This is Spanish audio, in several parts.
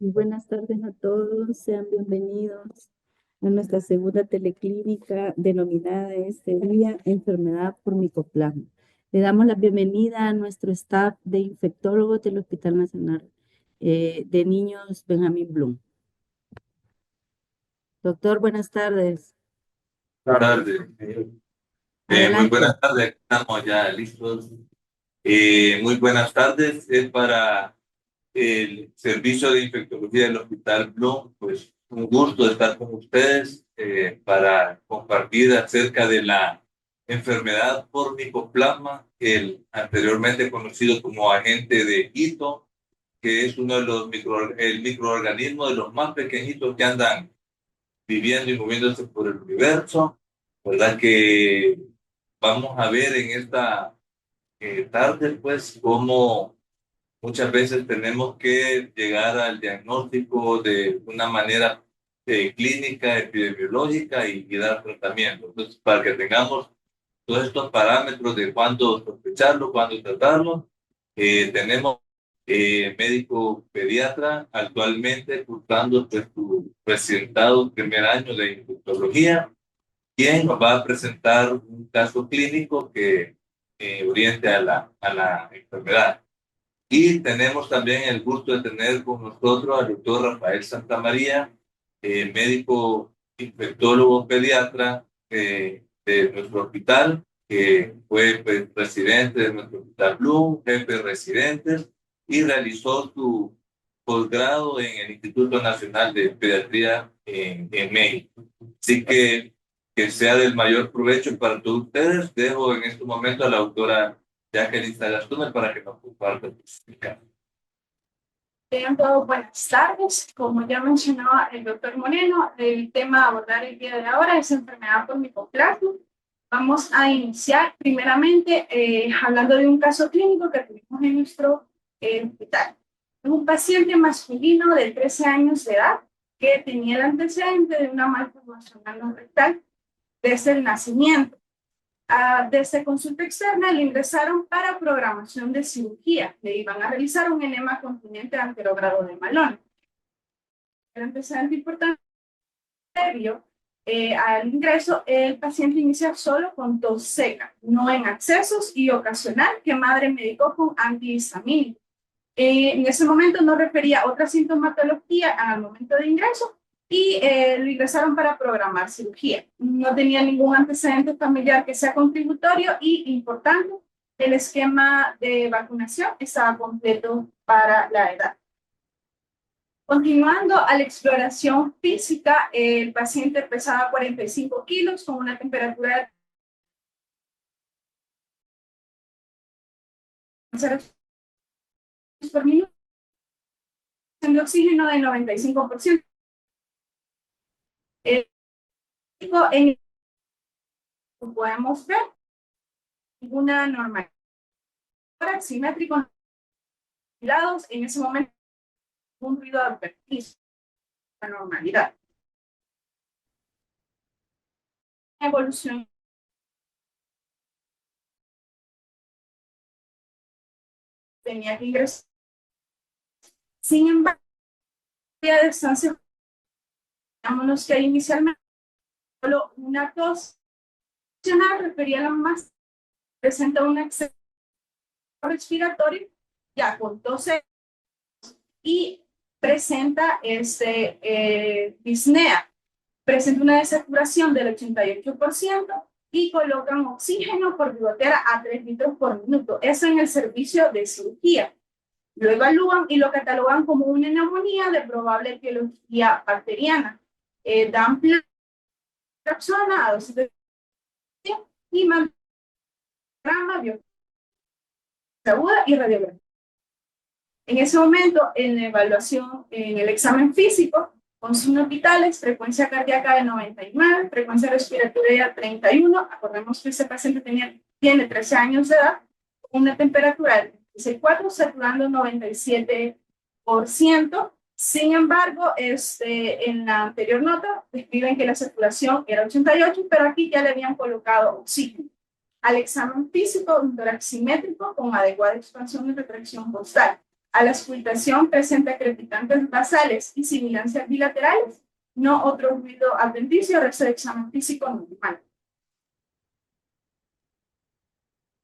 Muy buenas tardes a todos, sean bienvenidos a nuestra segunda teleclínica denominada este día Enfermedad por Micoplasma. Le damos la bienvenida a nuestro staff de infectólogos del Hospital Nacional de Niños Benjamín Blum. Doctor, buenas tardes. Buenas tardes. Muy Adelante. buenas tardes, estamos ya listos. Muy buenas tardes. Es para el servicio de infectología del Hospital Blum. Pues un gusto estar con ustedes para compartir acerca de la enfermedad por micoplasma, el anteriormente conocido como agente de Ito, que es uno de los el microorganismo de los más pequeñitos que andan viviendo y moviéndose por el universo. ¿Verdad? Que vamos a ver en esta tarde, pues, cómo muchas veces tenemos que llegar al diagnóstico de una manera clínica, epidemiológica y dar tratamiento. Entonces, para que tengamos todos estos parámetros de cuándo sospecharlo, cuándo tratarlo, tenemos médico pediatra actualmente cursando pues, su presentado primer año de infectología, quien nos va a presentar un caso clínico que oriente a la enfermedad. Y tenemos también el gusto de tener con nosotros al doctor Rafael Santamaría, médico infectólogo pediatra de nuestro hospital, que fue pues, presidente de nuestro hospital Blum, jefe de residentes, y realizó su posgrado en el Instituto Nacional de Pediatría en México. Así que sea del mayor provecho para todos ustedes. Dejo en este momento a la doctora Jacqueline Sagastume para que nos comparta su explicación. Tengan todos buenas tardes. Como ya mencionaba el doctor Moreno, el tema a abordar el día de ahora es enfermedad por micoplasma. Vamos a iniciar primeramente hablando de un caso clínico que tuvimos en nuestro hospital. Un paciente masculino de 13 años de edad que tenía el antecedente de una malformación anal rectal desde el nacimiento. Desde consulta externa le ingresaron para programación de cirugía. Le iban a realizar un enema continente anterogrado de Malón. El antecedente importante previo al ingreso, el paciente inicia solo con tos seca, no en accesos y ocasional que madre medicó con antihistamínico. En ese momento no refería otra sintomatología al momento de ingreso y lo ingresaron para programar cirugía. No tenía ningún antecedente familiar que sea contributorio y, importante, el esquema de vacunación estaba completo para la edad. Continuando a la exploración física, el paciente pesaba 45 kilos con una temperatura por minuto de oxígeno de 95%. En podemos ver una normalidad simétrico lados en ese momento un ruido advertido la normalidad. Evolución tenía que ingresar. Sin embargo, la distancia, vámonos que inicialmente solo una tos refería a la más presenta un exceso respiratorio ya con tos y presenta disnea, presenta una desaturación del 88% y colocan oxígeno por bigotera a 3 litros por minuto. Eso en el servicio de cirugía. Lo evalúan y lo catalogan como una neumonía de probable etiología bacteriana. Dan Ploxona a dosis de y mamograma, biopsia aguda y radiografía. En ese momento, en la evaluación, en el examen físico, con signos vitales, frecuencia cardíaca de 99, frecuencia respiratoria de 31, acordemos que ese paciente tiene 13 años de edad, una temperatura de 36,4, saturando 97%. Sin embargo, en la anterior nota describen que la saturación era 88, pero aquí ya le habían colocado oxígeno. Al examen físico, un tórax simétrico con adecuada expansión y retracción costal. A la auscultación presenta crepitantes basales y sibilancias bilaterales, no otro ruido adventicio, resto de examen físico normal.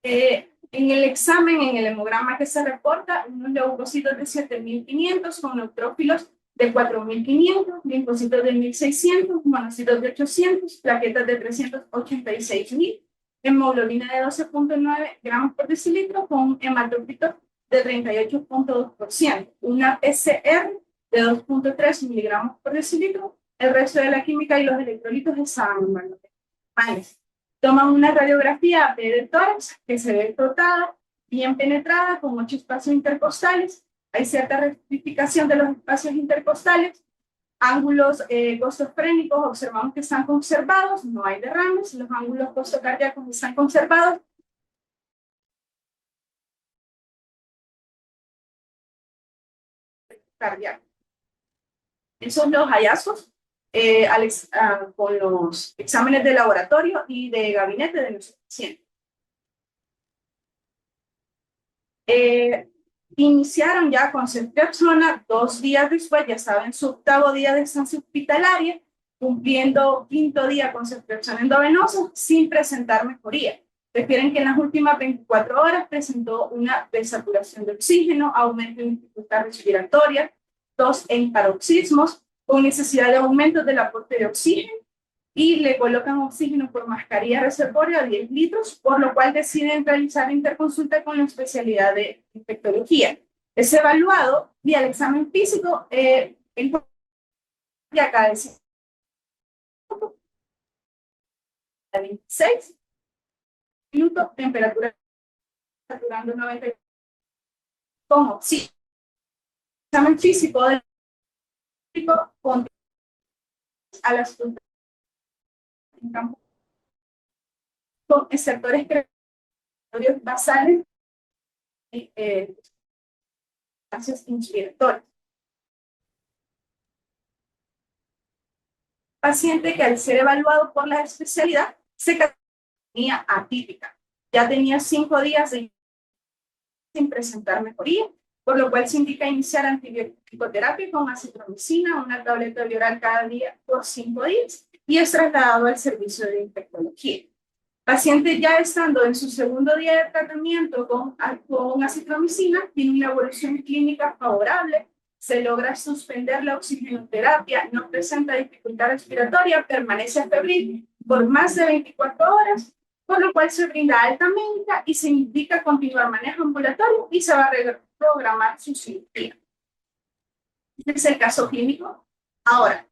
En el examen, en el hemograma que se reporta, unos leucocitos de 7.500 con neutrófilos de 4.500, linfocitos de 1.600, monocitos de 800, plaquetas de 386.000, hemoglobina de 12.9 gramos por decilitro con un hematócrito de 38.2%, una PCR de 2.3 miligramos por decilitro, el resto de la química y los electrolitos estaban normales. Toman una radiografía de tórax que se ve frotada, bien penetrada, con 8 espacios intercostales. Hay cierta rectificación de los espacios intercostales. Ángulos costofrénicos observamos que están conservados, no hay derrames. Los ángulos costocardíacos están conservados. Cardíaco. Esos son los hallazgos con los exámenes de laboratorio y de gabinete de nuestro paciente. Iniciaron ya con ceftriaxona, 2 días después, ya estaba en su 8º día de estancia hospitalaria, cumpliendo 5º día con ceftriaxona endovenosa, sin presentar mejoría. Refieren que en las últimas 24 horas presentó una desaturación de oxígeno, aumento de dificultad respiratoria, tos en paroxismos, con necesidad de aumento del aporte de oxígeno, y le colocan oxígeno por mascarilla reservoria de 10 litros, por lo cual deciden realizar interconsulta con la especialidad de infectología. Es evaluado vía el examen físico en cada 26 minutos, temperatura saturando 90 con oxígeno. Examen físico del con a las en campo con sectores respiratorios basales y sustancias inspiratorias. Paciente que al ser evaluado por la especialidad se tenía atípica. Ya tenía 5 días sin presentar mejoría, por lo cual se indica iniciar antibiótico-terapia con acitromicina, una tableta oral cada día por 5 días, y es trasladado al servicio de infectología. Paciente ya estando en su 2º día de tratamiento con acitromicina, tiene una evolución clínica favorable, se logra suspender la oxigenoterapia, no presenta dificultad respiratoria, permanece febril por más de 24 horas, por lo cual se brinda alta médica y se indica continuar manejo ambulatorio y se va a reprogramar su cirugía. Este es el caso clínico. Ahora,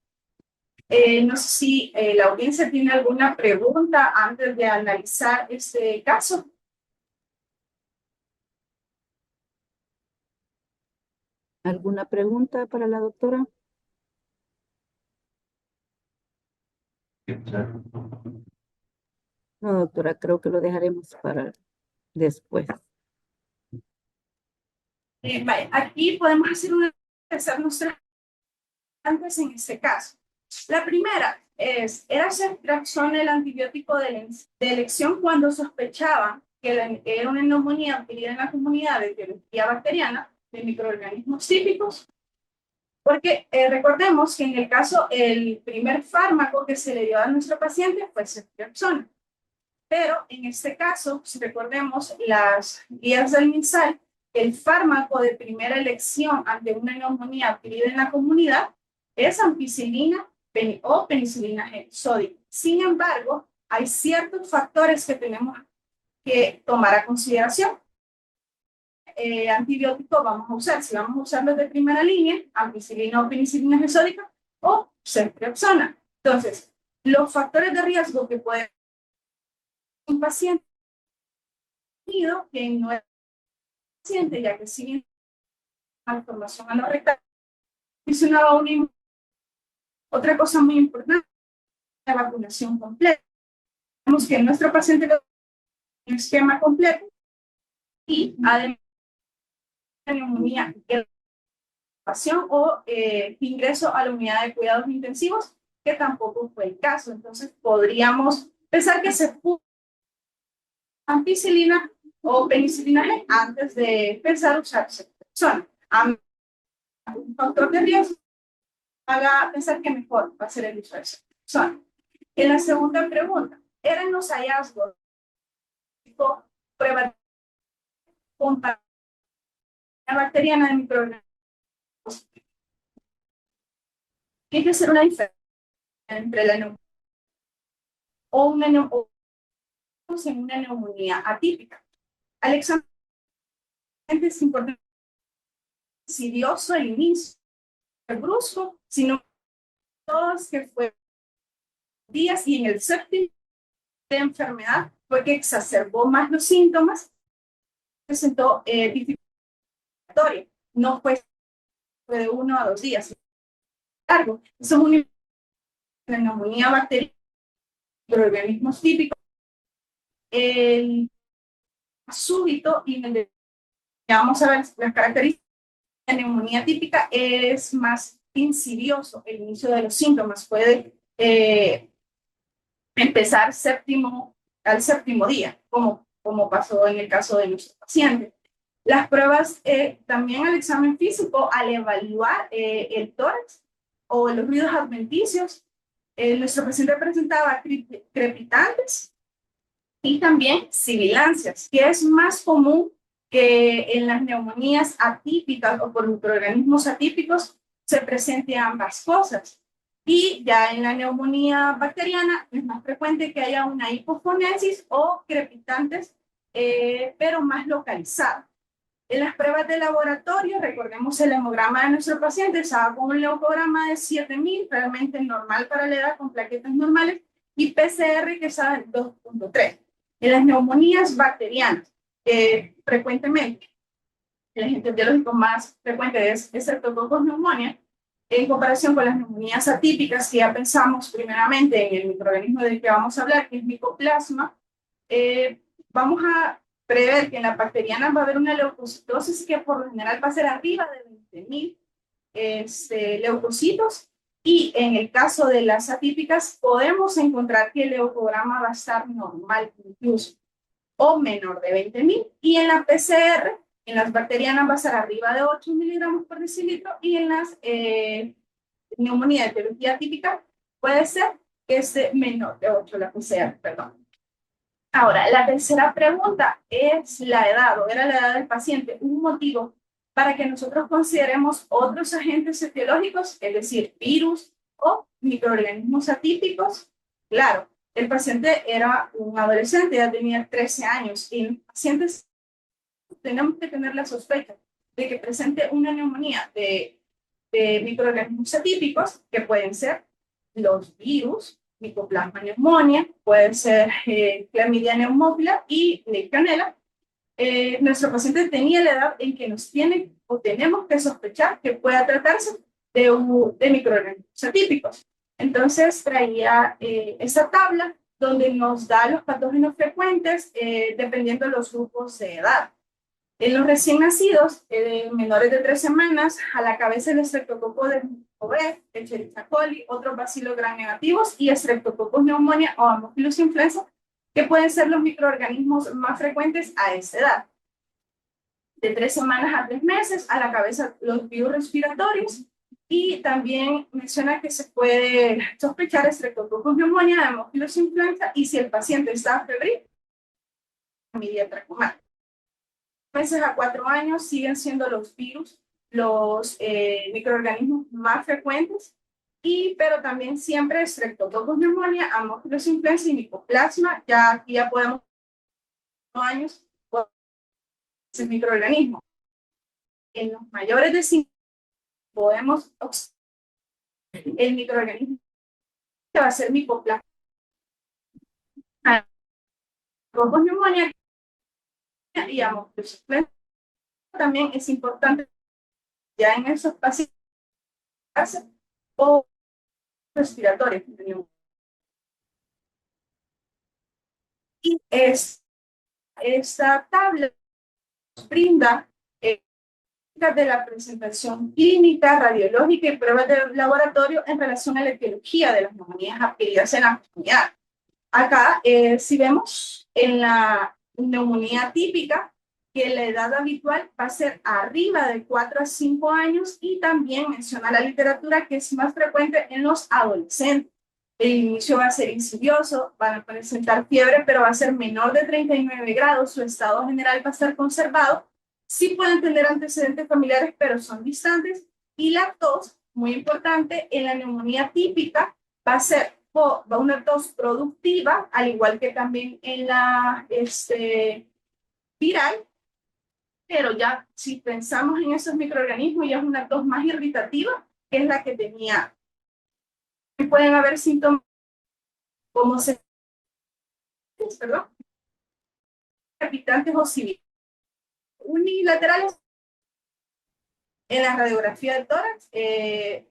no sé si la audiencia tiene alguna pregunta antes de analizar este caso. ¿Alguna pregunta para la doctora? No, doctora, creo que lo dejaremos para después. Aquí podemos hacer nuestras antes en este caso. La primera era ceftriaxona el antibiótico de elección cuando sospechaban que era una neumonía adquirida en la comunidad de biología bacteriana de microorganismos típicos, porque recordemos que en el caso, el primer fármaco que se le dio a nuestro paciente fue ceftriaxona. Pero en este caso, si recordemos las guías del MinSal, el fármaco de primera elección ante una neumonía adquirida en la comunidad es ampicilina o penicilina G sódica. Sin embargo, hay ciertos factores que tenemos que tomar a consideración. Antibiótico vamos a usar, si vamos a usar los de primera línea, ampicilina o penicilina G sódica o ceftriaxona. Entonces, los factores de riesgo que puede un paciente que no es paciente, ya que sigue malformación anorrectal, mencionaba otra cosa muy importante, la vacunación completa. Tenemos que nuestro paciente tiene un esquema completo y además de neumonía, o ingreso a la unidad de cuidados intensivos, que tampoco fue el caso. Entonces podríamos pensar que se puso ampicilina o penicilina G antes de pensar usar ceftriaxona. a un factor de riesgo, haga pensar que mejor va a ser el uso de esa persona. En la segunda pregunta, ¿eran los hallazgos tipo prueba con la bacteriana de microorganismos? Hay que hacer una diferencia entre la neumonía o una neumonía atípica. Al examen es importante insidioso el inicio, el brusco, sino todos que fue días y en el séptimo de enfermedad fue que exacerbó más los síntomas, presentó dificultatoria, no fue de 1 a 2 días. Largo, eso es una neumonía bacteriana, microorganismos típicos, el súbito y en el vamos a ver las características de la neumonía típica es más insidioso el inicio de los síntomas, puede empezar al séptimo día, como pasó en el caso de nuestro paciente. Las pruebas, también el examen físico, al evaluar el tórax o los ruidos adventicios, nuestro paciente presentaba crepitantes y también sibilancias, que es más común que en las neumonías atípicas o por microorganismos atípicos se presenten ambas cosas. Y ya en la neumonía bacteriana es más frecuente que haya una hipofonesis o crepitantes, pero más localizada. En las pruebas de laboratorio, recordemos el hemograma de nuestro paciente, estaba con un leucograma de 7000, realmente normal para la edad, con plaquetas normales, y PCR que estaba en 2.3. En las neumonías bacterianas, frecuentemente, el agente biológico más frecuente es Streptococcus pneumoniae, en comparación con las neumonías atípicas, que ya pensamos primeramente en el microorganismo del que vamos a hablar, que es Mycoplasma, vamos a prever que en la bacteriana va a haber una leucocitosis que por lo general va a ser arriba de 20,000 leucocitos, y en el caso de las atípicas podemos encontrar que el leucograma va a estar normal incluso, o menor de 20,000, y en la PCR, en las bacterianas va a estar arriba de 8 miligramos por decilitro, y en las neumonía de etiología típica puede ser que esté menor de 8 la PCR, perdón. Ahora, la tercera pregunta es la edad, o era la edad del paciente, un motivo para que nosotros consideremos otros agentes etiológicos, es decir, virus o microorganismos atípicos. Claro, el paciente era un adolescente, ya tenía 13 años, y en pacientes tenemos que tener la sospecha de que presente una neumonía de microorganismos atípicos, que pueden ser los virus, Mycoplasma pneumoniae, puede ser Clamidia pneumófila y Legionella. Nuestro paciente tenía la edad en que nos tiene o tenemos que sospechar que pueda tratarse de microorganismos atípicos. Entonces traía esa tabla donde nos da los patógenos frecuentes dependiendo de los grupos de edad. En los recién nacidos, menores de 3 semanas, a la cabeza el Streptococcus B, Escherichia coli, otros bacilos gram negativos y Streptococcus pneumoniae o Haemophilus influenza, que pueden ser los microorganismos más frecuentes a esa edad. De 3 semanas a 3 meses, a la cabeza los virus respiratorios, y también menciona que se puede sospechar Streptococcus pneumoniae, Haemophilus influenza, y si el paciente está febril, Clamidia trachomatis. Meses a 4 años siguen siendo los virus los microorganismos más frecuentes, pero también siempre Streptococcus pneumoniae, Haemophilus influenza y Mycoplasma. Ya aquí ya podemos años ese microorganismo. En los mayores de 5 podemos observar el microorganismo que va a ser Mycoplasma. Streptococcus pneumoniae y Haemophilus influenza. También es importante ya en esos pacientes o respiratorios. Y esta tabla nos brinda de la presentación clínica, radiológica y pruebas de laboratorio en relación a la etiología de las neumonías adquiridas en la comunidad. Acá, si vemos en la neumonía típica, que la edad habitual va a ser arriba de 4 a 5 años y también menciona la literatura que es más frecuente en los adolescentes. El inicio va a ser insidioso, van a presentar fiebre, pero va a ser menor de 39 grados, su estado general va a estar conservado. Sí pueden tener antecedentes familiares, pero son distantes. Y la tos, muy importante, en la neumonía típica va a ser una tos productiva, al igual que también en la viral, pero ya si pensamos en esos microorganismos, ya es una tos más irritativa, que es la que tenía. Pueden haber síntomas como palpitantes o civiles unilaterales en la radiografía de tórax, es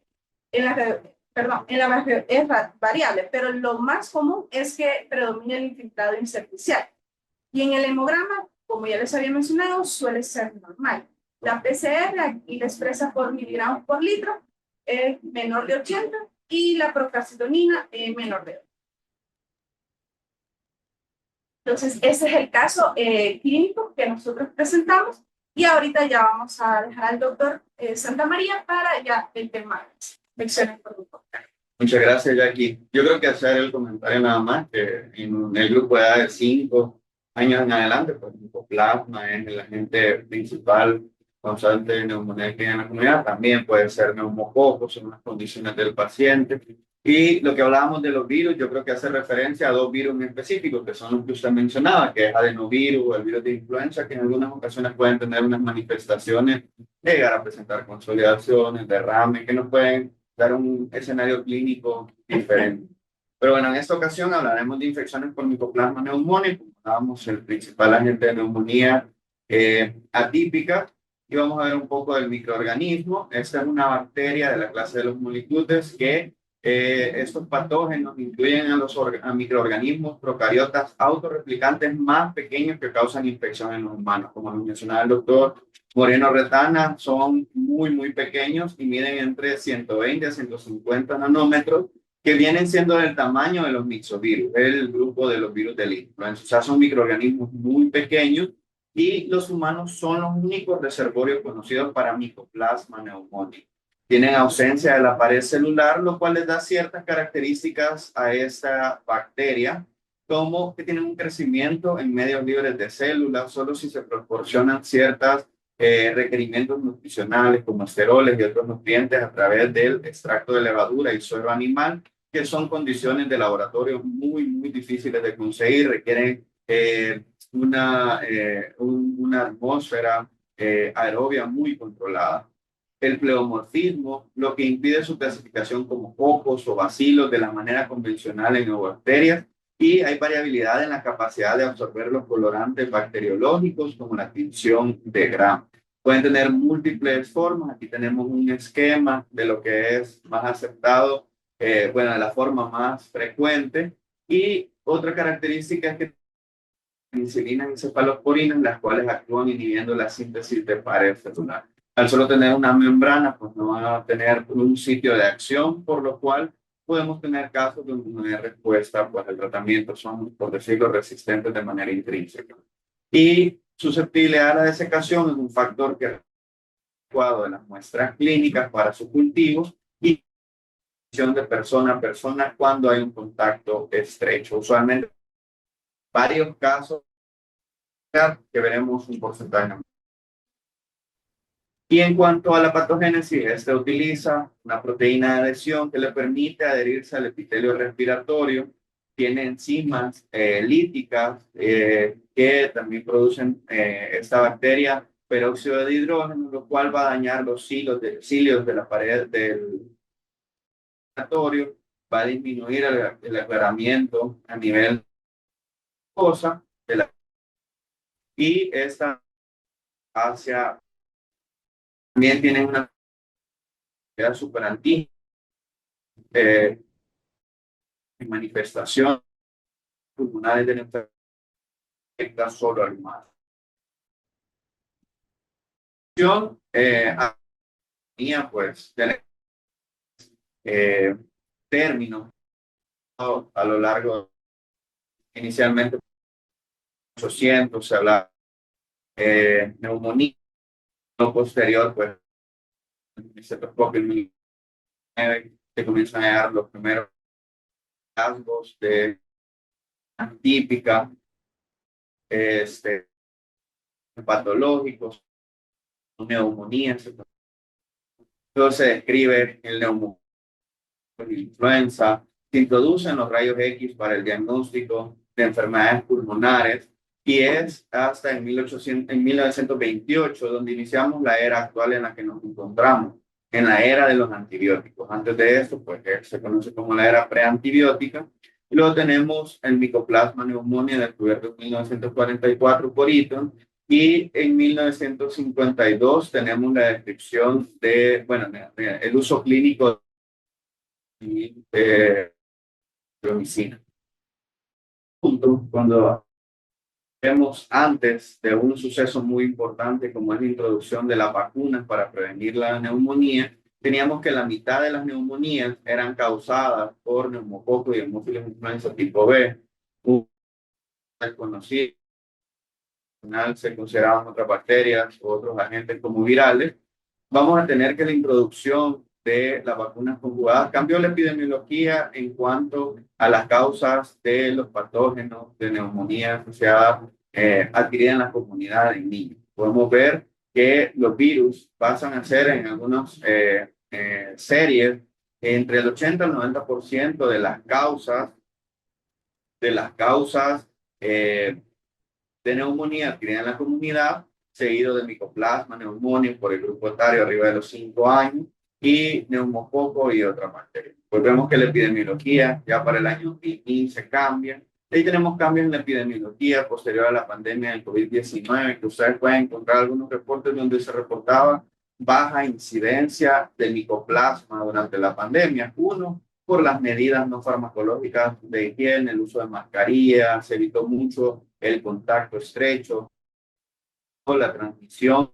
variable, pero lo más común es que predomine el infiltrado intersticial. Y en el hemograma, como ya les había mencionado, suele ser normal. La PCR aquí la expresa por miligramos por litro, es menor de 80 y la procalcitonina es menor de 8. Entonces, ese es el caso clínico que nosotros presentamos y ahorita ya vamos a dejar al doctor Santa María para ya el tema de lecciones por un poco. Muchas gracias, Jackie. Yo creo que hacer el comentario nada más, que en el grupo de edad de 5 años en adelante, pues el micoplasma es el agente principal causante de neumonía en la comunidad. También puede ser neumococos según las condiciones del paciente. Y lo que hablábamos de los virus, yo creo que hace referencia a 2 virus en específico, que son los que usted mencionaba, que es adenovirus, el virus de influenza, que en algunas ocasiones pueden tener unas manifestaciones, llegar a presentar consolidaciones, derrames, que nos pueden dar un escenario clínico diferente. Pero bueno, en esta ocasión hablaremos de infecciones por micoplasma neumónico, hablábamos el principal agente de neumonía atípica, y vamos a ver un poco del microorganismo. Esta es una bacteria de la clase de los molicutes que estos patógenos incluyen a microorganismos procariotas autorreplicantes más pequeños que causan infección en los humanos. Como lo mencionaba el doctor Moreno Retana, son muy pequeños y miden entre 120 a 150 nanómetros, que vienen siendo del tamaño de los mixovirus, el grupo de los virus del influenza. O sea, son microorganismos muy pequeños y los humanos son los únicos reservorios conocidos para micoplasma neumónico. Tienen ausencia de la pared celular, lo cual les da ciertas características a esta bacteria, como que tienen un crecimiento en medios libres de células, solo si se proporcionan ciertos requerimientos nutricionales como esteroles y otros nutrientes a través del extracto de levadura y suero animal, que son condiciones de laboratorio muy difíciles de conseguir, requieren una atmósfera aerobia muy controlada. El pleomorfismo, lo que impide su clasificación como cocos o bacilos de la manera convencional en neobacterias, y hay variabilidad en la capacidad de absorber los colorantes bacteriológicos como la tinción de Gram. Pueden tener múltiples formas. Aquí tenemos un esquema de lo que es más aceptado, de la forma más frecuente. Y otra característica es que penicilinas y cefalosporinas, las cuales actúan inhibiendo la síntesis de pared celular. Al solo tener una membrana, pues no van a tener un sitio de acción, por lo cual podemos tener casos donde no hay respuesta, pues el tratamiento son, por decirlo, resistentes de manera intrínseca. Y susceptibilidad a la desecación es un factor que es adecuado de las muestras clínicas para su cultivo y de persona a persona cuando hay un contacto estrecho. Usualmente, varios casos que veremos un porcentaje. Y en cuanto a la patogénesis, este utiliza una proteína de adhesión que le permite adherirse al epitelio respiratorio. Tiene enzimas líticas que también producen esta bacteria peróxido de hidrógeno, lo cual va a dañar los cilios de la pared del respiratorio, va a disminuir el aclaramiento a nivel mucosa y esta hacia también tienen una super antígena manifestación pulmonares de la enfermedad solo al humano. Pues términos a lo largo, inicialmente 800 se hablaba neumonía. Lo posterior, pues, el cetoscopio en 2009, se comienzan a dar los primeros hallazgos de atípica, patológicos, neumonía. Entonces se describe el neumonía, la influenza, se introducen los rayos X para el diagnóstico de enfermedades pulmonares y es hasta en 1928 donde iniciamos la era actual en la que nos encontramos, en la era de los antibióticos. Antes de esto, pues se conoce como la era preantibiótica. Y luego tenemos el Mycoplasma pneumoniae descubierto en 1944 por Eaton. Y en 1952 tenemos la descripción de, bueno, el uso clínico de medicina. Cuando vemos antes de un suceso muy importante como es la introducción de las vacunas para prevenir la neumonía, teníamos que la mitad de las neumonías eran causadas por neumococo y hemófilos influenza tipo B, un desconocido. Al final se consideraban otras bacterias o otros agentes como virales. Vamos a tener que la introducción de las vacunas conjugadas cambió la epidemiología en cuanto a las causas de los patógenos de neumonía asociada adquirida en la comunidad de niños. Podemos ver que los virus pasan a ser en algunas series entre el 80 al 90% de las causas de neumonía adquirida en la comunidad, seguido de Mycoplasma pneumoniae por el grupo etario arriba de los 5 años y neumococo y otras bacterias. Pues vemos que la epidemiología ya para el año 2015 cambia. Ahí tenemos cambios en la epidemiología posterior a la pandemia del COVID-19, que ustedes pueden encontrar algunos reportes donde se reportaba baja incidencia de micoplasma durante la pandemia. Uno, por las medidas no farmacológicas de higiene, el uso de mascarilla, se evitó mucho el contacto estrecho, la transmisión,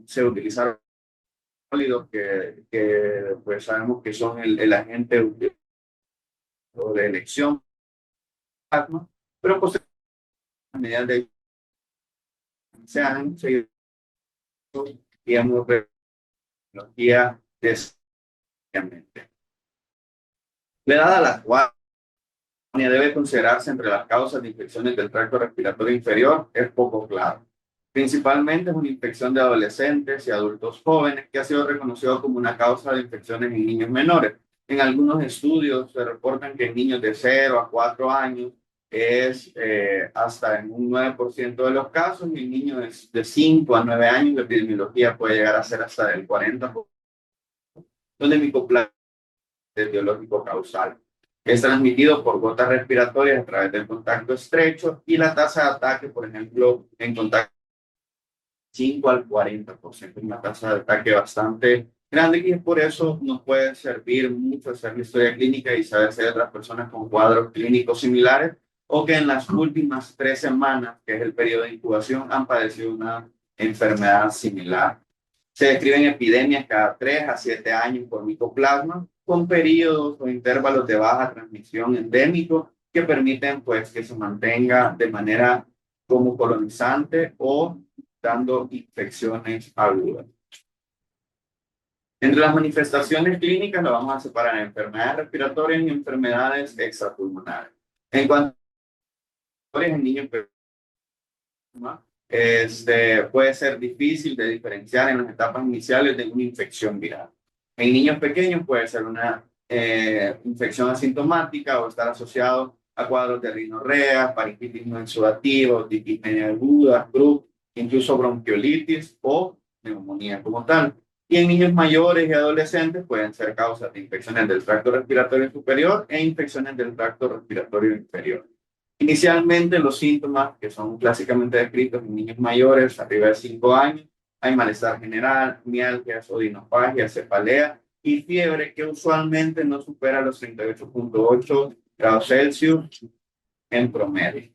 se utilizaron sólidos que pues sabemos que son el agente de elección, pero pues las medidas de se han seguido y hemos tecnología desgraciadamente. La edad a la cual debe considerarse entre las causas de infecciones del tracto respiratorio inferior es poco claro. Principalmente es una infección de adolescentes y adultos jóvenes que ha sido reconocido como una causa de infecciones en niños menores. En algunos estudios se reportan que en niños de 0 a 4 años es hasta en un 9% de los casos y en niños de 5 a 9 años la epidemiología puede llegar a ser hasta del 40%, donde micoplasma es biológico causal. Es transmitido por gotas respiratorias a través del contacto estrecho y la tasa de ataque, por ejemplo, en contacto 5 al 40%, una tasa de ataque bastante grande y por eso nos puede servir mucho hacer la historia clínica y saber si hay otras personas con cuadros clínicos similares o que en las últimas 3 semanas, que es el periodo de incubación, han padecido una enfermedad similar. Se describen epidemias cada 3 a 7 años por micoplasma, con periodos o intervalos de baja transmisión endémico que permiten pues que se mantenga de manera como colonizante o dando infecciones agudas. Entre las manifestaciones clínicas las vamos a separar en enfermedades respiratorias y enfermedades extrapulmonares. En cuanto a en niños puede ser difícil de diferenciar en las etapas iniciales de una infección viral. En niños pequeños puede ser una infección asintomática o estar asociado a cuadros de rinorrea, faringitis no exudativa, otitis media aguda, croup, incluso bronquiolitis o neumonía como tal. Y en niños mayores y adolescentes pueden ser causas de infecciones del tracto respiratorio superior e infecciones del tracto respiratorio inferior. Inicialmente los síntomas que son clásicamente descritos en niños mayores arriba de 5 años, hay malestar general, mialgias, odinofagia, cefalea y fiebre que usualmente no supera los 38.8 grados Celsius en promedio.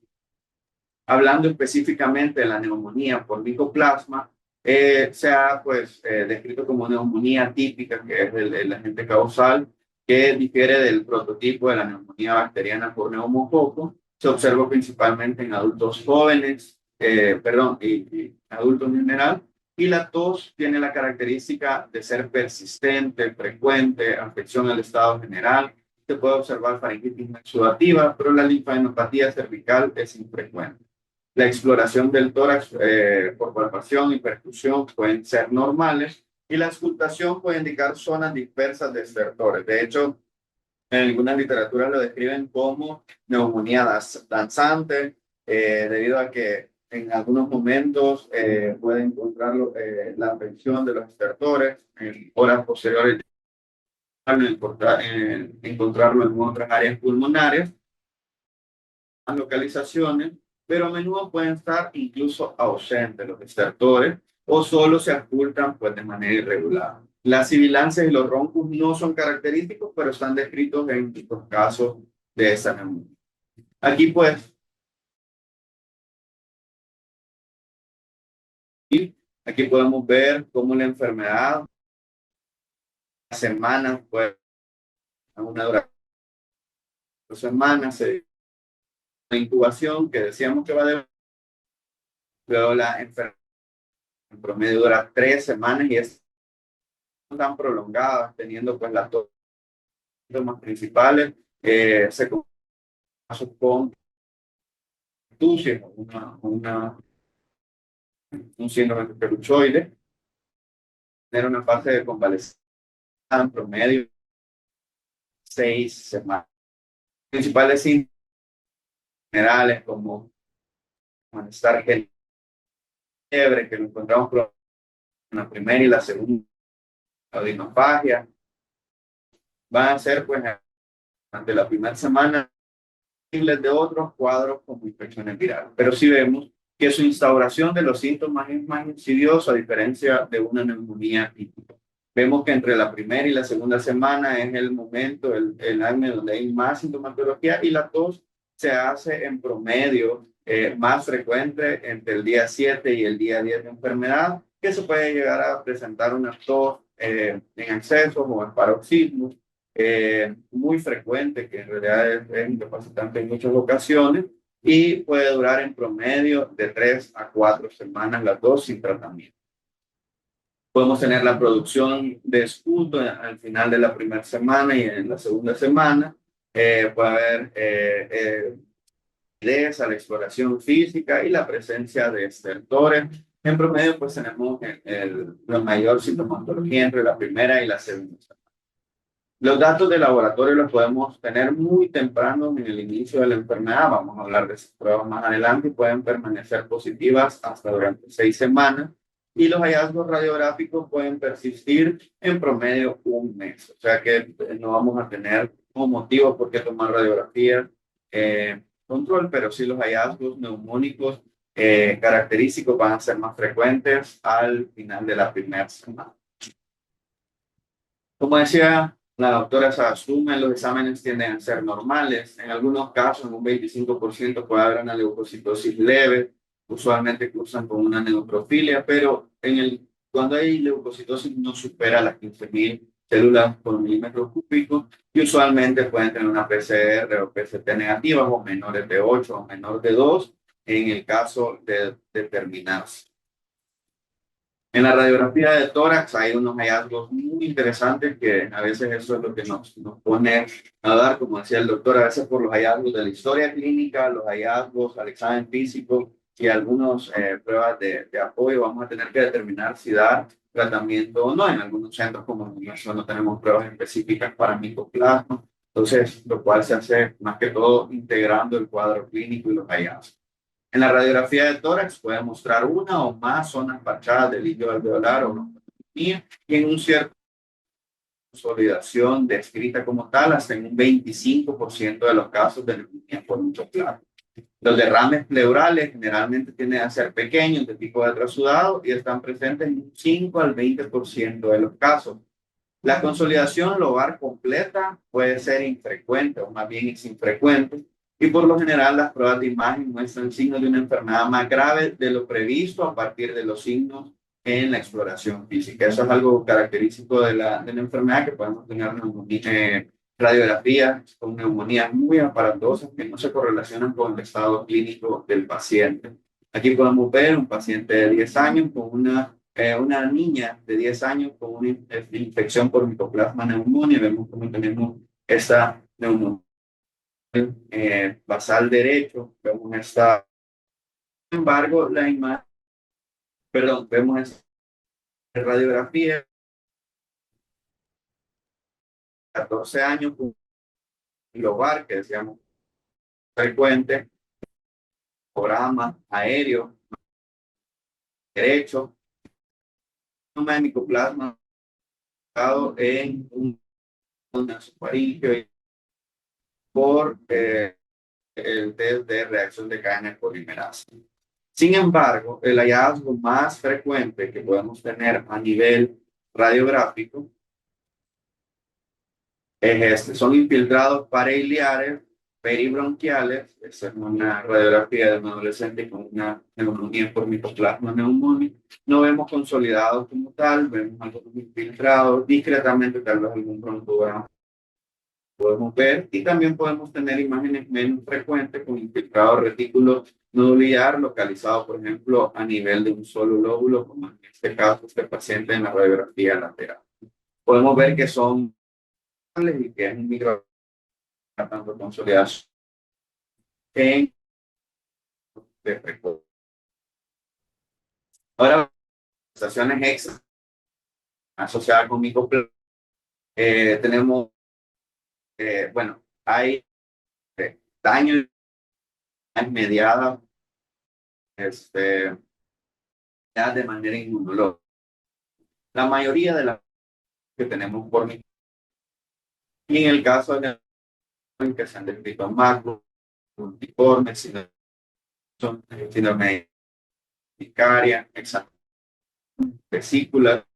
Hablando específicamente de la neumonía por micoplasma, se ha pues, descrito como neumonía típica, que es el agente causal, que difiere del prototipo de la neumonía bacteriana por neumococo. Se observa principalmente en adultos jóvenes y adultos en general. Y la tos tiene la característica de ser persistente, frecuente, afección al estado general. Se puede observar faringitis exudativa, pero la linfadenopatía cervical es infrecuente. La exploración del tórax por palpación y percusión pueden ser normales y la auscultación puede indicar zonas dispersas de estertores. De hecho, en algunas literaturas lo describen como neumonía danzante, debido a que en algunos momentos puede encontrarlo la afección de los estertores en horas posteriores, encontrarlo en otras áreas pulmonares, las localizaciones, pero a menudo pueden estar incluso ausentes los estertores o solo se ocultan pues, de manera irregular. Las sibilancias y los roncos no son característicos, pero están descritos en estos casos de esa neumonía. Aquí pues, aquí podemos ver cómo la enfermedad, semanas, pues, una duración de semanas, la incubación que decíamos que va de luego la enfermedad en promedio dura 3 semanas y es tan prolongada, teniendo pues las dos síntomas principales, se comienza con tusia, un síndrome de peluchoide, tener una fase de convalecencia en promedio 6 semanas. Principales síntomas generales como malestar general, fiebre, que lo encontramos en la primera y la segunda odinofagia, van a ser pues durante la primera semana de otros cuadros como infecciones virales. Pero sí vemos que su instauración de los síntomas es más insidiosa a diferencia de una neumonía típica. Vemos que entre la primera y la segunda semana es el momento, el año donde hay más sintomatología y la tos se hace en promedio más frecuente entre el día 7 y el día 10 de enfermedad, que se puede llegar a presentar una tos en exceso o en paroxismo, muy frecuente, que en realidad es incapacitante en muchas ocasiones y puede durar en promedio de 3 a 4 semanas las dos sin tratamiento. Podemos tener la producción de esputo al final de la primera semana y en la segunda semana. Puede haber la exploración física y la presencia de estertores. En promedio, pues tenemos la mayor sintomatología entre la primera y la segunda semana. Los datos de laboratorio los podemos tener muy temprano en el inicio de la enfermedad. Vamos a hablar de esas pruebas más adelante y pueden permanecer positivas hasta durante 6 semanas. Y los hallazgos radiográficos pueden persistir en promedio 1 mes. O sea que no vamos a tener como motivo por qué tomar radiografía control, pero sí los hallazgos neumónicos característicos van a ser más frecuentes al final de la primera semana. Como decía la doctora Sasuma, los exámenes tienden a ser normales. En algunos casos, en un 25% puede haber una leucocitosis leve. Usualmente cursan con una neutrofilia, pero cuando hay leucocitosis no supera las 15.000 células por milímetro cúbico y usualmente pueden tener una PCR o PCT negativa o menores de 8 o menor de 2 en el caso de determinarse. En la radiografía de tórax hay unos hallazgos muy interesantes que a veces eso es lo que nos pone a dar, como decía el doctor, a veces por los hallazgos de la historia clínica, los hallazgos al examen físico y algunas pruebas de apoyo, vamos a tener que determinar si dar tratamiento o no. En algunos centros como nosotros no tenemos pruebas específicas para micoplasma, entonces lo cual se hace más que todo integrando el cuadro clínico y los hallazgos. En la radiografía de tórax puede mostrar una o más zonas parchadas del líquido alveolar o no, y en un cierto consolidación descrita como tal hasta en un 25% de los casos de neumonía por micoplasma. Los derrames pleurales generalmente tienden a ser pequeños, de tipo de trasudado, y están presentes en un 5 al 20% de los casos. La consolidación lobar completa puede ser infrecuente o más bien es infrecuente. Y por lo general las pruebas de imagen muestran signos de una enfermedad más grave de lo previsto a partir de los signos en la exploración física. Eso es algo característico de la enfermedad, que podemos tener radiografías con neumonías muy aparatosas que no se correlacionan con el estado clínico del paciente. Aquí podemos ver un paciente de 10 años con una niña de 10 años con una infección por Mycoplasma pneumoniae. Vemos cómo tenemos esta neumonía basal derecho. Vemos esta, sin embargo, la imagen, perdón, vemos esta radiografía, 14 años con lobar, que decíamos frecuente, programa aéreo, derecho, un Mycoplasma en un nasofaringeo por el test de reacción de cadena polimerasa. Sin embargo, el hallazgo más frecuente que podemos tener a nivel radiográfico es este. Son infiltrados parailiares, peribronquiales. Esa es una radiografía de un adolescente con una neumonía por Mycoplasma pneumoniae. No vemos consolidados como tal, vemos algunos infiltrados discretamente, tal vez algún broncograma podemos ver, y también podemos tener imágenes menos frecuentes con infiltrado retículo nodular localizado, por ejemplo, a nivel de un solo lóbulo, como en este caso este paciente en la radiografía lateral. Podemos ver que son y que es un micro tanto consolidación en de frecuencia. Ahora, estaciones extra asociadas con micoplasma, tenemos, bueno, hay daño mediada ya de manera inmunológica. La mayoría de las que tenemos por mí, y en el caso de que se han descrito macro, multiformes, síndrome urticaria, vesícula,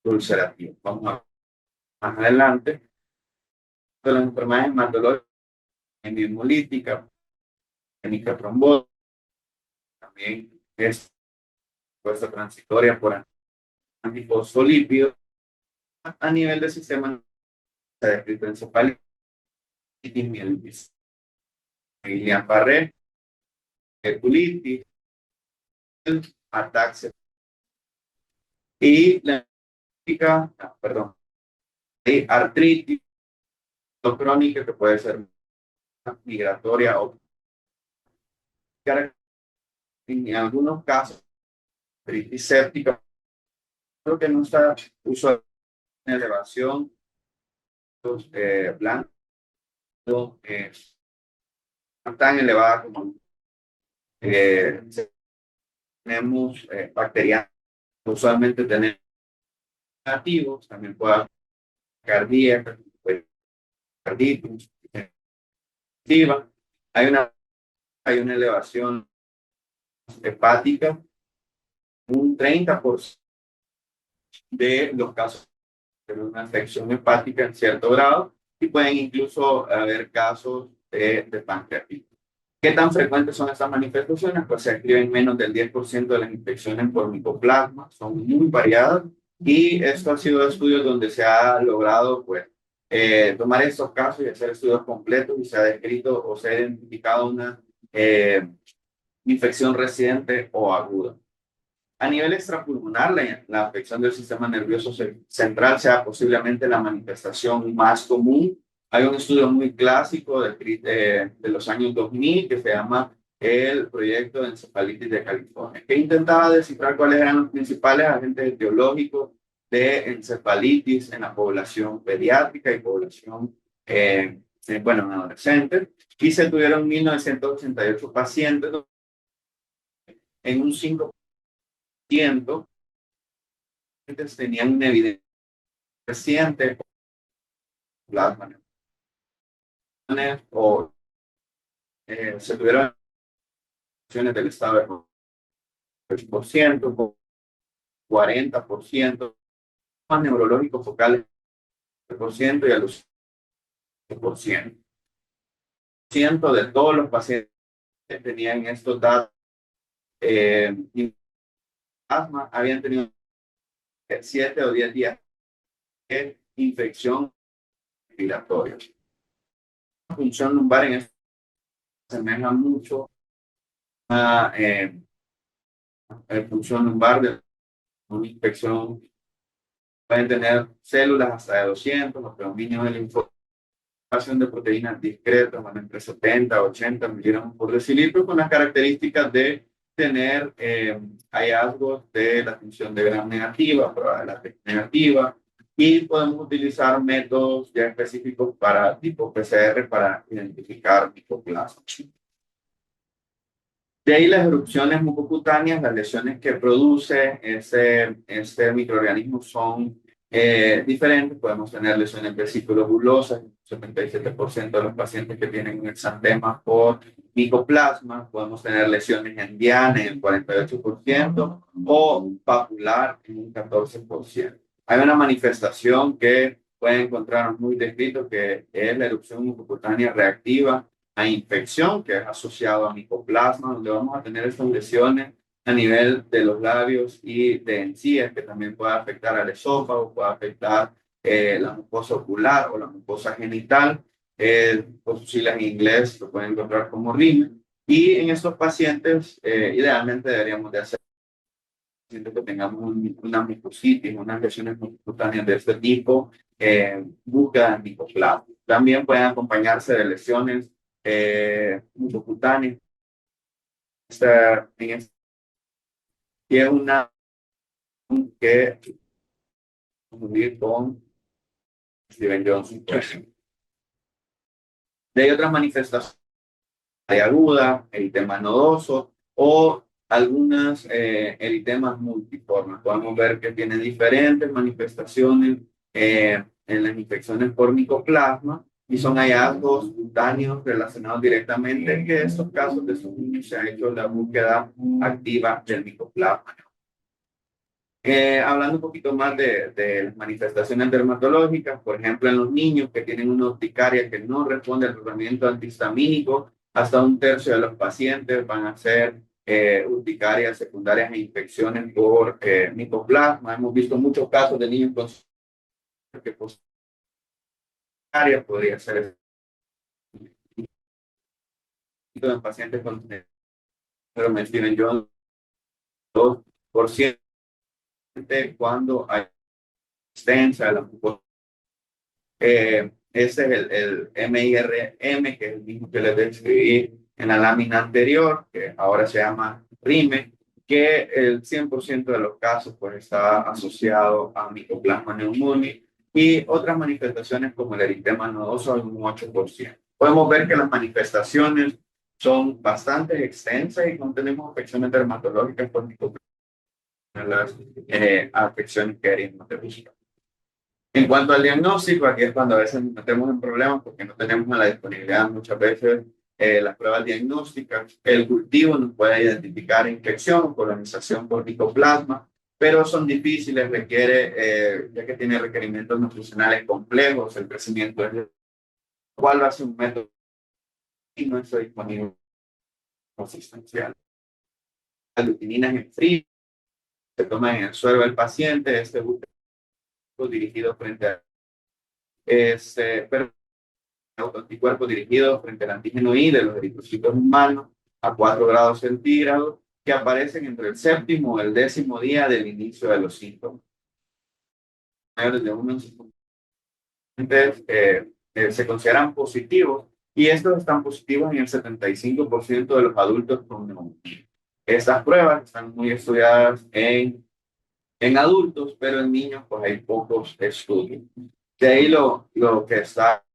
ulcerativa. Vamos a más adelante. De las enfermedades hematológicas, hemolítica, trombosis, también es respuesta transitoria por antifosfolípidos. A nivel del sistema se ha descrito encefalitis, mielitis, Guillain-Barré, herculitis, ataxia y la y artritis crónica que puede ser migratoria o en algunos casos artritis séptica, creo que no está uso de elevación blanco tan elevada como tenemos bacterianos, usualmente tenemos negativos, también puede haber cardíaca, carditis, hay una elevación hepática, un 30% de los casos de una afección hepática en cierto grado, y pueden incluso haber casos de pancreatitis. ¿Qué tan frecuentes son estas manifestaciones? Pues se escriben menos del 10% de las infecciones por micoplasma, son muy variadas, y esto ha sido estudios donde se ha logrado pues, tomar estos casos y hacer estudios completos, y se ha descrito o se ha identificado una infección reciente o aguda. A nivel extrapulmonar, la afección del sistema nervioso central sea posiblemente la manifestación más común. Hay un estudio muy clásico de los años 2000 que se llama el Proyecto de Encefalitis de California, que intentaba descifrar cuáles eran los principales agentes etiológicos de encefalitis en la población pediátrica y población, bueno, en adolescentes. Y se tuvieron 1988 pacientes en un 5% tenían una evidencia reciente plasma o se tuvieron acciones del estado de 8%, 40%, más neurológicos focales por ciento y alucinaciones por ciento de todos los pacientes que tenían estos datos asma habían tenido 7 o 10 días de infección respiratoria. La función lumbar en esto se asemeja mucho a punción lumbar de una infección. Pueden tener células hasta de 200, los predominios de linfoproliferación de proteínas discretas, van entre 70 a 80 miligramos por decilitro, con las características de tener hallazgos de la función de gram negativa, prueba de la T negativa, y podemos utilizar métodos ya específicos para tipo PCR para identificar micoplasma. De ahí las erupciones mucocutáneas, las lesiones que produce este microorganismo son diferentes. Podemos tener lesiones vesículo-bulosas, el 77% de los pacientes que tienen un exantema por micoplasma. Podemos tener lesiones en diana en el 48% o papular en un 14%. Hay una manifestación que pueden encontrar muy descrito que es la erupción mucocutánea reactiva a infección, que es asociado a micoplasma, donde vamos a tener estas lesiones a nivel de los labios y de encías, que también puede afectar al esófago, puede afectar la mucosa ocular o la mucosa genital, por sus siglas en inglés lo pueden encontrar como RIM, y en estos pacientes idealmente deberíamos de hacer que tengamos una micositis, unas lesiones mucocutáneas de este tipo, búsqueda de micoplasma. También pueden acompañarse de lesiones mucocutáneas. Y es una que confundir con Steven Johnson. Hay otras manifestaciones de aguda, eritema nodoso o algunas eritemas multiformes. Podemos ver que tienen diferentes manifestaciones en las infecciones por micoplasma y son hallazgos cutáneos relacionados directamente que en estos casos de estos niños se ha hecho la búsqueda activa del micoplasma. Hablando un poquito más de las manifestaciones dermatológicas, por ejemplo, en los niños que tienen una urticaria que no responde al tratamiento antihistamínico, hasta un tercio de los pacientes van a ser urticarias secundarias e infecciones por micoplasma. Hemos visto muchos casos de niños con que podría ser en pacientes con Steven Johnson 2% cuando hay extensa de la mucosa. Ese es el MIRM, que es el mismo que les describí en la lámina anterior, que ahora se llama RIME, que el 100% de los casos pues está asociado a Mycoplasma pneumoniae y otras manifestaciones como el eritema nodoso en un 8%. Podemos ver que las manifestaciones son bastante extensas y no tenemos afecciones dermatológicas por Mycoplasma en las afecciones que haríamos de buscar. En cuanto al diagnóstico, aquí es cuando a veces nos metemos en problemas porque no tenemos a la disponibilidad muchas veces las pruebas diagnósticas. El cultivo nos puede identificar infección o colonización por micoplasma, pero son difíciles, requiere, ya que tiene requerimientos nutricionales complejos, el crecimiento es cuál va a ser un método y no está disponible consistencial. Las lutininas en frío se toman en el suero del paciente, dirigido frente a pero autoanticuerpos dirigidos frente al antígeno I de los eritrocitos humanos a 4 grados centígrados que aparecen entre el séptimo y el 10º día del inicio de los síntomas. De unos se consideran positivos y estos están positivos en el 75% de los adultos con neumonía. Estas pruebas están muy estudiadas en adultos, pero en niños pues hay pocos estudios. De ahí lo que está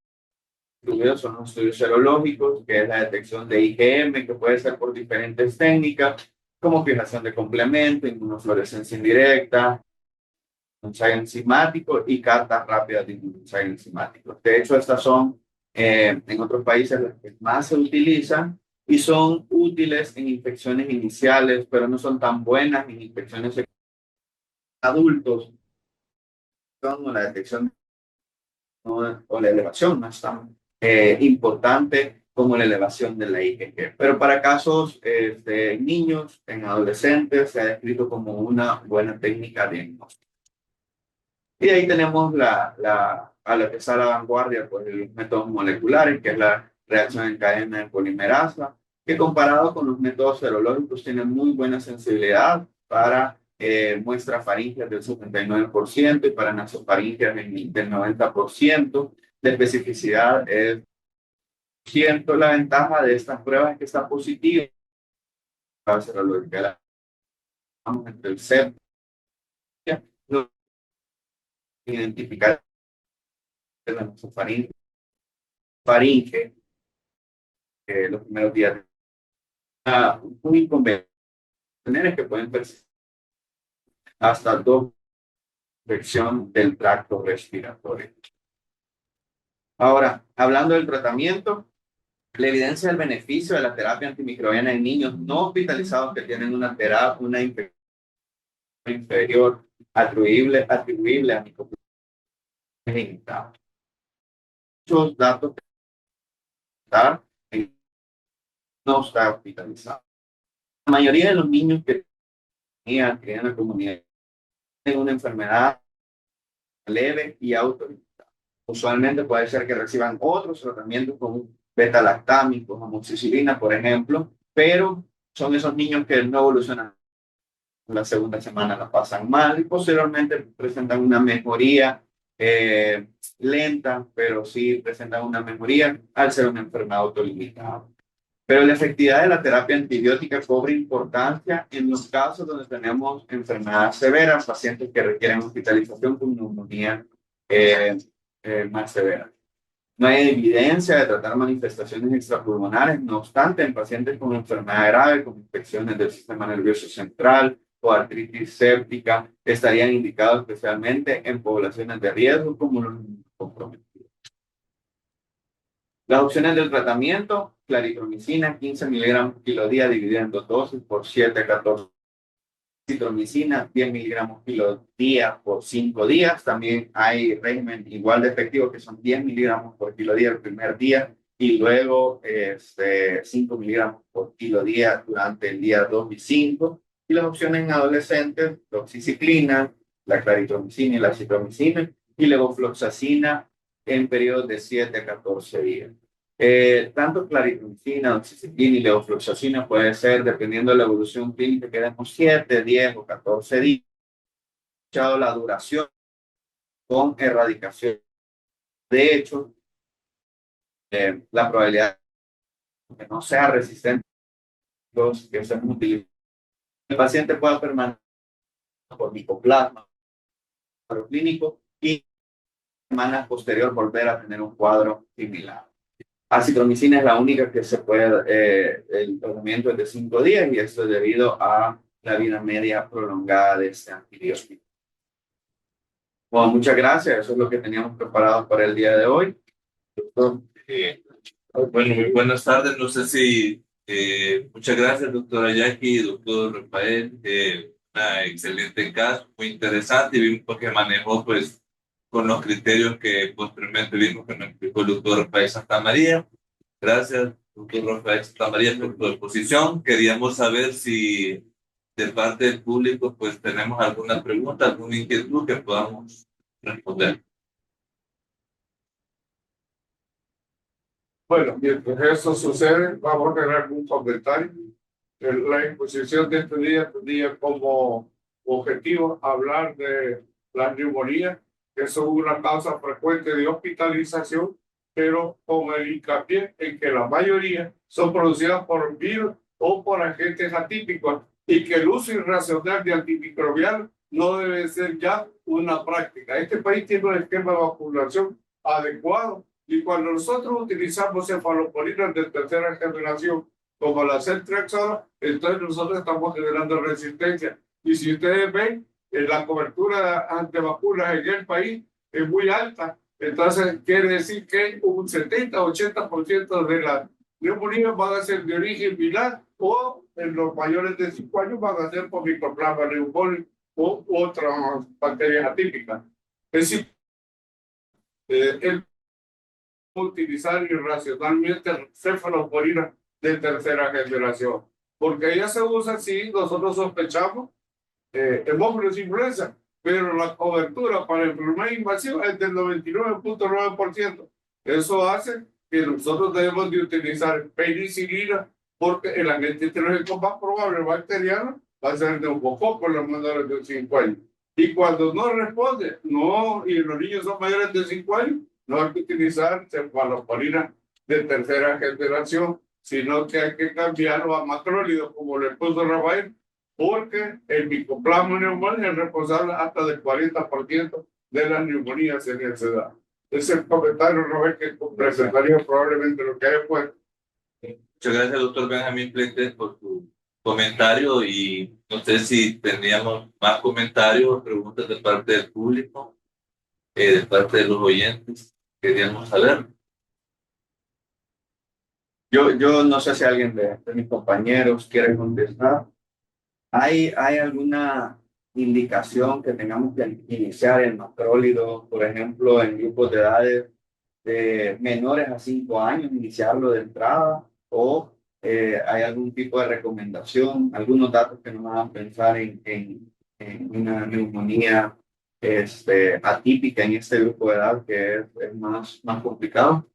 estudiados son los estudios serológicos, que es la detección de IgM, que puede ser por diferentes técnicas, como fijación de complemento, inmunofluorescencia indirecta, ensayo enzimático y cartas rápidas de ensayo enzimático. De hecho, estas son en otros países las que más se utilizan y son útiles en infecciones iniciales, pero no son tan buenas en infecciones adultos, como la detección o la elevación no es tan importante como la elevación de la IgG. Pero para casos de niños, en adolescentes, se ha descrito como una buena técnica de diagnóstico. Y ahí tenemos a la que está a la vanguardia, pues, los métodos moleculares, que es la reacción en cadena de polimerasa, que comparado con los métodos serológicos tiene muy buena sensibilidad para muestras faríngeas del 79% y para nasofaringeas del 90%. La especificidad es cierto. La ventaja de estas pruebas es que está positiva. La serológica entre el CEP, no identificar la nasofaringe, los primeros días. Un inconveniente es que pueden persistir hasta 2 infección del tracto respiratorio. Ahora, hablando del tratamiento, la evidencia del beneficio de la terapia antimicrobiana en niños no hospitalizados que tienen una infección inferior atribuible a micoplasma es limitada. Muchos datos no está hospitalizado. La mayoría de los niños que tenían en la comunidad tienen una enfermedad leve y autolimitada. Usualmente puede ser que reciban otros tratamientos como beta-lactámicos, amoxicilina, por ejemplo, pero son esos niños que no evolucionan. La segunda semana la pasan mal y posteriormente presentan una mejoría lenta, pero sí presentan una mejoría al ser una enfermedad autolimitada. Pero la efectividad de la terapia antibiótica cobra importancia en los casos donde tenemos enfermedades severas, pacientes que requieren hospitalización con neumonía más severa. No hay evidencia de tratar manifestaciones extrapulmonares, no obstante, en pacientes con enfermedad grave, con infecciones del sistema nervioso central o artritis séptica, estarían indicados especialmente en poblaciones de riesgo como los comprometidos. Las opciones del tratamiento: claritromicina, 15 miligramos kilo día, dividido en 2 dosis por 7 a 14. Citromicina, 10 miligramos kilo día por 5 días. También hay régimen igual de efectivo que son 10 miligramos por kilo día el primer día y luego 5 miligramos por kilo día durante el día 2 y 5. Y las opciones en adolescentes: doxiciclina, la claritromicina y la citromicina, y levofloxacina en periodos de 7 a 14 días. Tanto claritromicina, doxiciclina y levofloxacina puede ser, dependiendo de la evolución clínica, que demos 7, 10 o 14 días. La duración con erradicación. De hecho, la probabilidad de que no sea resistente a los que se utilizan, el paciente pueda permanecer por micoplasma clínico y semanas posterior volver a tener un cuadro similar. Acitromicina es la única que se puede, el tratamiento es de 5 días y esto es debido a la vida media prolongada de este antibiótico. Bueno, muchas gracias. Eso es lo que teníamos preparado para el día de hoy. Doctor. Bueno, muy buenas tardes. No sé si, muchas gracias, doctora Jackie, doctor Rafael. Una excelente caso, muy interesante, y vimos que manejó pues con los criterios que posteriormente vimos que nos explicó el doctor Rafael Santamaría. Gracias, doctor Rafael Santamaría, por tu exposición. Queríamos saber si de parte del público pues tenemos alguna pregunta, alguna inquietud que podamos responder. Bueno, mientras eso sucede, vamos a tener un comentario. La exposición de este día tenía como objetivo hablar de la neumonía, que es una causa frecuente de hospitalización, pero con el hincapié en que la mayoría son producidas por virus o por agentes atípicos y que el uso irracional de antimicrobial no debe ser ya una práctica. Este país tiene un esquema de vacunación adecuado. Y cuando nosotros utilizamos cefaloporinas de tercera generación, como la ceftriaxona, entonces nosotros estamos generando resistencia. Y si ustedes ven, la cobertura ante vacunas en el país es muy alta. Entonces quiere decir que un 70-80% de las neumonías van a ser de origen viral o en los mayores de 5 años van a ser por micoplasma pneumoniae o otras bacterias atípicas. Es decir, utilizar irracionalmente cefaloporinas de tercera generación, porque ella se usa si nosotros sospechamos hemófilos influenza, pero la cobertura para enfermedad invasiva es del 99.9%. Eso hace que nosotros debemos de utilizar penicilina porque el agente etiológico más probable bacteriano va a ser el neumococo en los menores de 5 años. Y cuando no responde, no, y los niños son mayores de 5 años, no hay que utilizar cefalosporina de tercera generación, sino que hay que cambiarlo a macrólido, como le puso Rafael, porque el micoplasma neumonía es responsable hasta del 40% de las neumonías en esa edad. Ese es el comentario, Rafael, que presentaría probablemente lo que hay después. Muchas gracias, doctor Benjamín Pleite, por su comentario y no sé si tendríamos más comentarios o preguntas de parte del público, de parte de los oyentes. Queríamos saber. Yo no sé si alguien de mis compañeros quiere contestar. ¿Hay alguna indicación que tengamos que iniciar el macrólido, por ejemplo, en grupos de edades de menores a 5 años, iniciarlo de entrada? ¿O hay algún tipo de recomendación, algunos datos que nos hagan pensar en una neumonía atípica en este grupo de edad que es más complicado?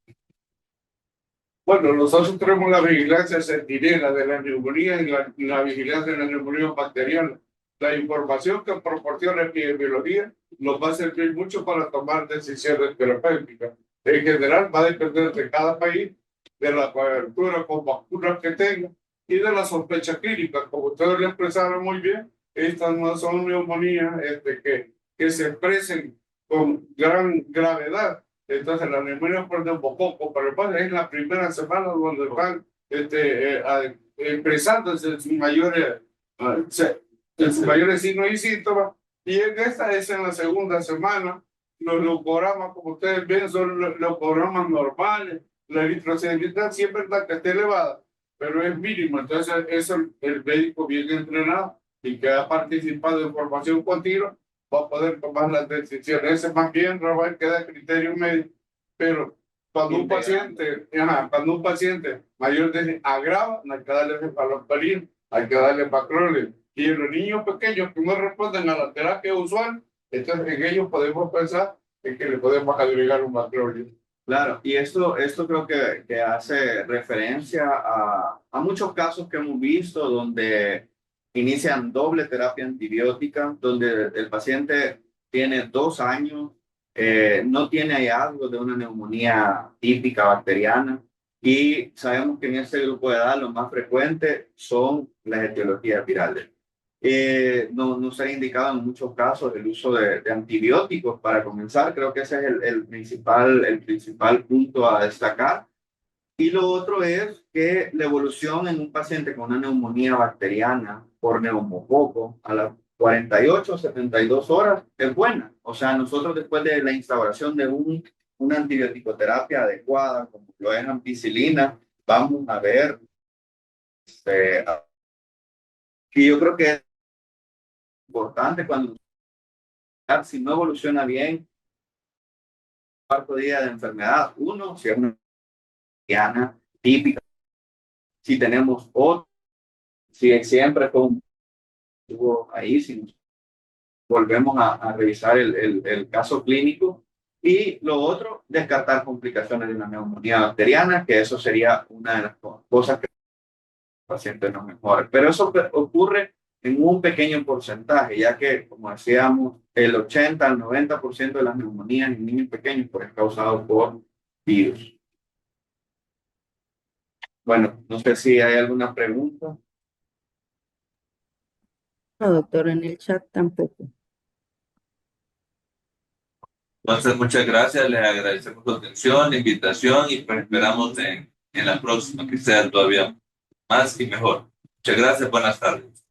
Bueno, nosotros tenemos la vigilancia sentinela de la neumonía y la vigilancia de la neumonía bacteriana. La información que proporciona epidemiología nos va a servir mucho para tomar decisiones terapéuticas. En general, va a depender de cada país, de la cobertura con vacunas que tenga y de la sospecha clínica. Como ustedes lo expresaron muy bien, estas no son neumonías que se expresen con gran gravedad. Entonces, la neumonía por neumococo, pero padre es la primera semana donde van expresándose sus mayores signos y síntomas. Y en esta es en la segunda semana. Los leucogramas, como ustedes ven, son los leucogramas normales. La eritrocitosidad siempre está que esté elevada, pero es mínimo. Entonces, eso el médico bien entrenado y que ha participado en formación continua va a poder tomar las decisiones. Ese más bien, Rafael, queda criterio médico. Pero cuando un paciente mayor de agrava, hay que darle cefalosporina, hay que darle macrólido. Y en los niños pequeños que no responden a la terapia usual, entonces en ellos podemos pensar en que le podemos agregar un macrólido. Claro, y esto creo que hace referencia a muchos casos que hemos visto donde inician doble terapia antibiótica, donde el paciente tiene 2 años, no tiene hallazgos de una neumonía típica bacteriana y sabemos que en este grupo de edad lo más frecuente son las etiologías virales. No se ha indicado en muchos casos el uso de antibióticos para comenzar. Creo que ese es el principal punto a destacar. Y lo otro es que la evolución en un paciente con una neumonía bacteriana por neumococo a las 48 o 72 horas es buena. O sea, nosotros después de la instauración de una antibioticoterapia adecuada, como lo es ampicilina, vamos a ver. Y yo creo que es importante cuando si no evoluciona bien, cuarto día de enfermedad, uno, si es una bacteriana típica, si tenemos otro, si siempre con ahí, si nos volvemos a revisar el caso clínico. Y lo otro, descartar complicaciones de una neumonía bacteriana, que eso sería una de las cosas que el paciente no mejore. Pero eso ocurre en un pequeño porcentaje, ya que, como decíamos, el 80 al 90% de las neumonías en niños pequeños pues, es causado por virus. Bueno, no sé si hay alguna pregunta. No, doctor, en el chat tampoco. Entonces, muchas gracias, les agradecemos su atención, la invitación y pues esperamos en la próxima que sea todavía más y mejor. Muchas gracias, buenas tardes.